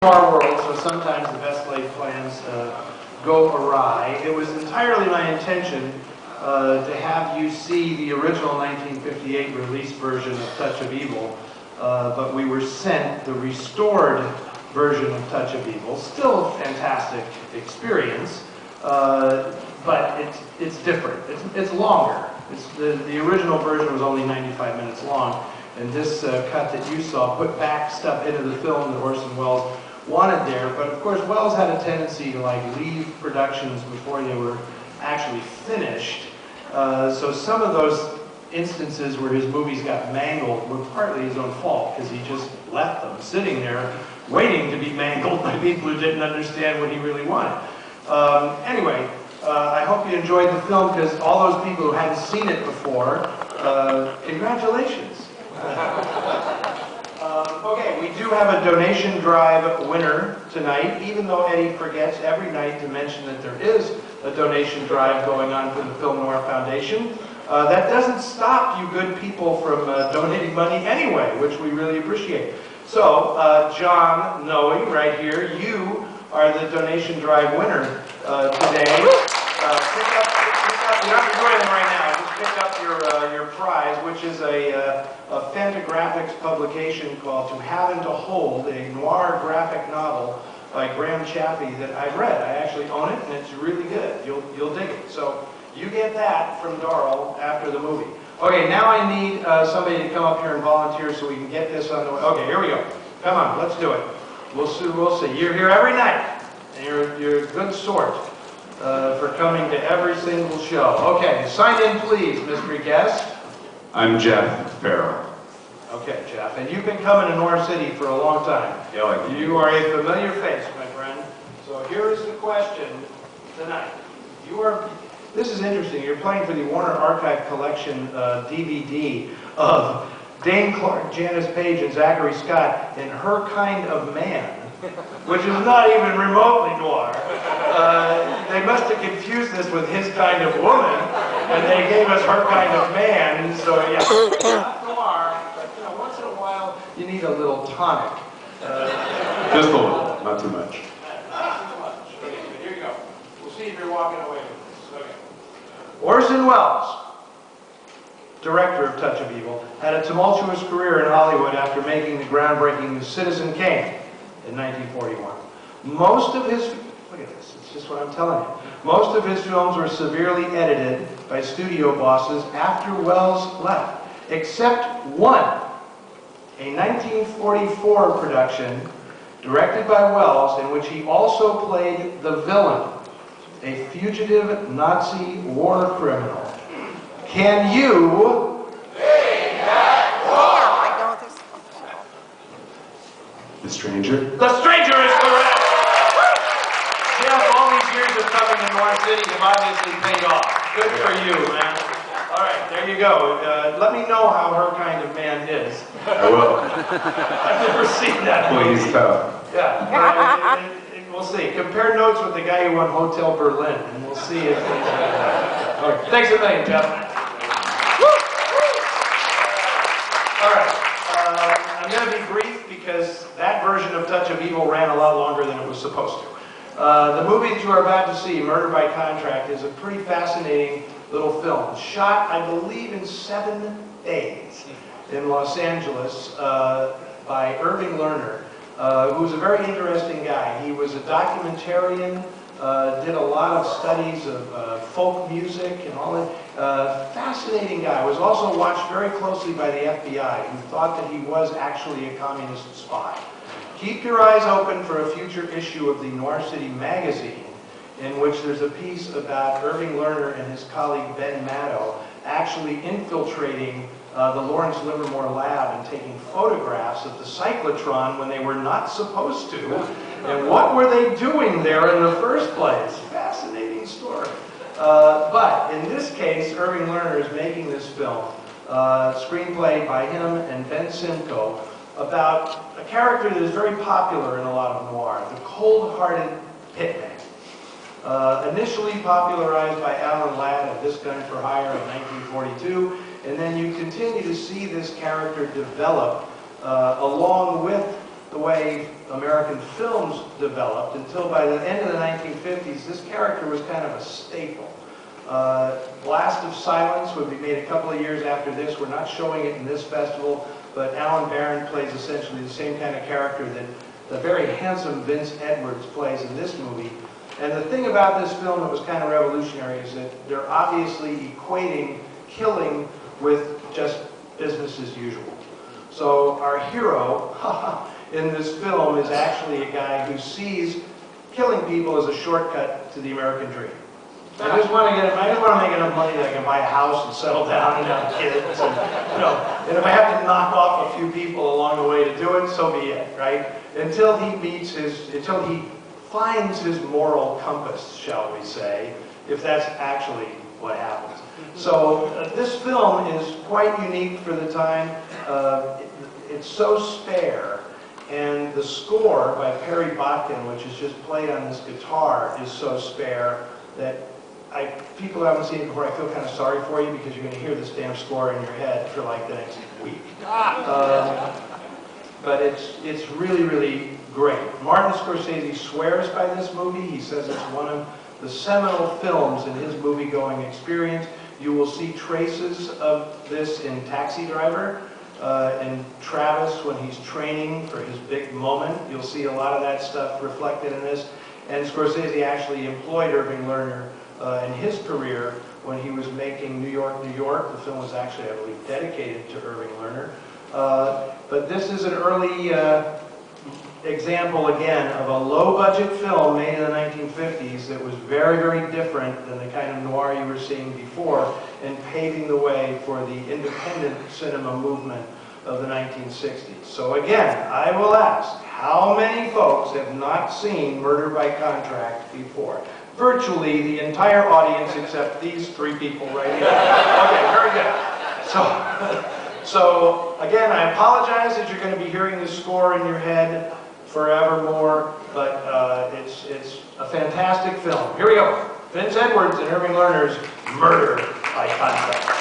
Our world, so sometimes the best laid plans go awry. It was entirely my intention to have you see the original 1958 release version of Touch of Evil, but we were sent the restored version of Touch of Evil. Still a fantastic experience, but it's different. It's longer. The original version was only 95 minutes long, and this cut that you saw put back stuff into the film that Orson Welles wanted there. But of course, Welles had a tendency to leave productions before they were actually finished. So some of those instances where his movies got mangled were partly his own fault, because he just left them sitting there waiting to be mangled by people who didn't understand what he really wanted. Anyway, I hope you enjoyed the film, because all those people who hadn't seen it before, congratulations. Okay, we do have a donation drive winner tonight, even though Eddie forgets every night to mention that there is a donation drive going on for the Film Noir Foundation. That doesn't stop you good people from donating money anyway, which we really appreciate. So, John Noe, right here, you are the donation drive winner today. You don't have to do anything right now. Just pick up your prize, which is a Fantagraphics publication called To Have and to Hold, a noir graphic novel by Graham Chaffee that I've read. I actually own it, and it's really good. You'll dig it. So you get that from Darrell after the movie. Okay, now I need somebody to come up here and volunteer so we can get this on the way. Okay, here we go. Come on, let's do it. We'll see. You're here every night, and you're a good sort for coming to every single show. Okay, sign in, please, mystery guest. I'm Jeff Farrell. Okay, Jeff, and you've been coming to Noir City for a long time. Yeah, you are a familiar face, my friend. So here is the question tonight. This is interesting. You're playing for the Warner Archive Collection DVD of Dane Clark, Janice Page, and Zachary Scott in Her Kind of Man, which is not even remotely noir. They must have confused this with His Kind of Woman, and they gave us Her Kind of Man. So yeah, not noir, but once in a while you need a little tonic. Just a little, not too much. Not too much. Okay, but here you go. We'll see if you're walking away with this. Okay. Orson Welles, director of Touch of Evil, had a tumultuous career in Hollywood after making the groundbreaking Citizen Kane in 1941. Most of his, look at this, it's just what I'm telling you. Most of his films were severely edited by studio bosses after Welles left, except one, a 1944 production directed by Welles in which he also played the villain, a fugitive Nazi war criminal. Can you name that one? The Stranger? The Stranger is correct! Jeff, all these years of coming to Noir City have obviously paid off. Good for you, man. All right, there you go. Let me know how Her Kind of Man is. I will. I've never seen that. Please tell. Yeah. We'll see. Compare notes with the guy who won Hotel Berlin, and we'll see if he's... All right. Thanks a million, Jeff. All right. I'm going to be brief because that version of Touch of Evil ran a lot longer than it was supposed to. The movie that you are about to see, Murder by Contract, is a pretty fascinating little film. Shot, I believe, in 7 days in Los Angeles by Irving Lerner, who's a very interesting guy. He was a documentarian, did a lot of studies of folk music and all that. Fascinating guy. Was also watched very closely by the FBI, who thought that he was actually a communist spy. Keep your eyes open for a future issue of the Noir City magazine, in which there's a piece about Irving Lerner and his colleague Ben Maddow actually infiltrating the Lawrence Livermore lab and taking photographs of the cyclotron when they were not supposed to. And what were they doing there in the first place? Fascinating story. But in this case, Irving Lerner is making this film, screenplay by him and Ben Simcoe, about a character that is very popular in a lot of noir, the cold-hearted hitman. Initially popularized by Alan Ladd of This Gun for Hire in 1942, and then you continue to see this character develop along with the way American films developed until by the end of the 1950s, this character was kind of a staple. Blast of Silence would be made a couple of years after this. We're not showing it in this festival, but Alan Barron plays essentially the same kind of character that the very handsome Vince Edwards plays in this movie. And the thing about this film that was kind of revolutionary is that they're obviously equating killing with just business as usual. So our hero in this film is actually a guy who sees killing people as a shortcut to the American dream. I just want to make enough money that I can buy a house and settle down and have kids, and and if I have to knock off a few people along the way to do it, so be it, right? Until he finds his moral compass, shall we say, if that's actually what happens. So this film is quite unique for the time. It's so spare, and the score by Perry Botkin, which is just played on this guitar, is so spare that people who haven't seen it before, I feel kind of sorry for you because you're going to hear this damn score in your head for like the next week. But it's really, really great. Martin Scorsese swears by this movie. He says it's one of the seminal films in his movie-going experience. You will see traces of this in Taxi Driver, and Travis when he's training for his big moment. You'll see a lot of that stuff reflected in this. And Scorsese actually employed Irving Lerner in his career when he was making New York, New York. The film was actually, I believe, dedicated to Irving Lerner. But this is an early example, again, of a low-budget film made in the 1950s that was very, very different than the kind of noir you were seeing before, and paving the way for the independent cinema movement of the 1960s. So again, I will ask, how many folks have not seen Murder by Contract before? Virtually the entire audience except these three people right here. Okay, very good. So again, I apologize that you're going to be hearing this score in your head forevermore, but it's a fantastic film. Here we go. Vince Edwards and Irving Lerner's Murder by Contract.